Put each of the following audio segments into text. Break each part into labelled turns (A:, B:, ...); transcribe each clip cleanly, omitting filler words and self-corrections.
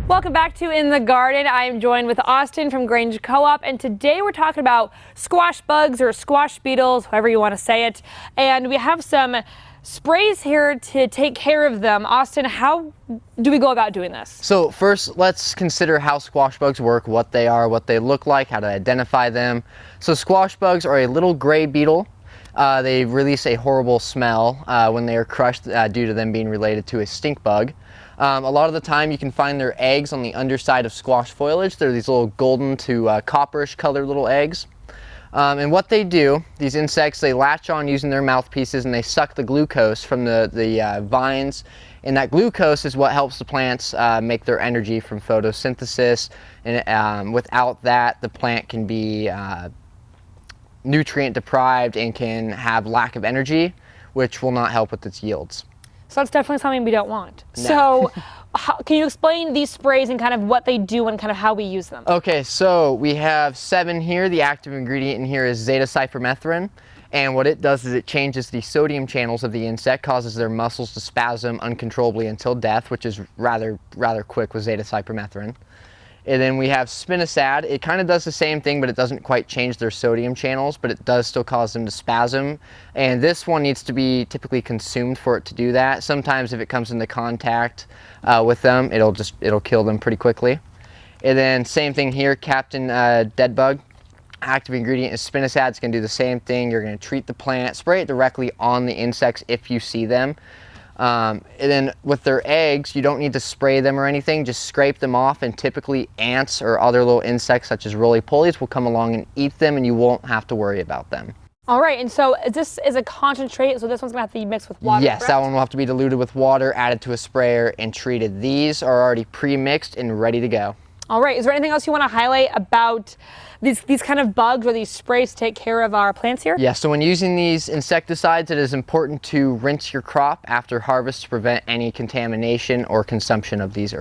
A: Welcome back to In the Garden. I am joined with Austin from Grange Co-op, and today we're talking about squash bugs or squash beetles, however you want to say it. And we have some sprays here to take care of them. Austin, how do we go about doing this?
B: So first, let's consider how squash bugs work, what they are, what they look like, how to identify them. So squash bugs are a little gray beetle. They release a horrible smell when they are crushed due to them being related to a stink bug. A lot of the time you can find their eggs on the underside of squash foliage. They're these little golden to copperish colored little eggs. And what they do, these insects, they latch on using their mouthpieces and they suck the glucose from the vines. And that glucose is what helps the plants make their energy from photosynthesis. And without that, the plant can be nutrient deprived and can have lack of energy, which will not help with its yields.
A: So that's definitely something we don't want.
B: No.
A: So can you explain these sprays and kind of what they do and kind of how we use them?
B: Okay, so we have 7 here. The active ingredient in here is zeta-cypermethrin. And what it does is it changes the sodium channels of the insect, causes their muscles to spasm uncontrollably until death, which is rather quick with zeta-cypermethrin. And then we have spinosad. It kind of does the same thing, but it doesn't quite change their sodium channels, but it does still cause them to spasm. And this one needs to be typically consumed for it to do that. Sometimes if it comes into contact with them, it'll kill them pretty quickly. And then same thing here, Captain Deadbug. Active ingredient is spinosad. It's going to do the same thing. You're going to treat the plant, spray it directly on the insects if you see them. And then with their eggs, you don't need to spray them or anything, just scrape them off, and typically ants or other little insects such as roly-polies will come along and eat them, and you won't have to worry about them.
A: All right, and so this is a concentrate, so this one's gonna have to be mixed with water.
B: Yes,
A: correct?
B: that one will have to be diluted with water, added to a sprayer, and treated. These are already pre-mixed and ready to go.
A: All right, is there anything else you want to highlight about these kind of bugs or these sprays to take care of our plants here?
B: Yeah, so when using these insecticides, it is important to rinse your crop after harvest to prevent any contamination or consumption of these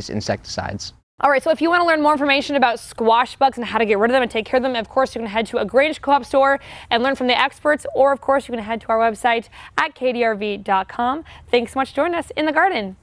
B: insecticides.
A: All right, so if you want to learn more information about squash bugs and how to get rid of them and take care of them, of course, you can head to a Grange Co-op store and learn from the experts, or of course, you can head to our website at KDRV.com. Thanks so much for joining us in the garden.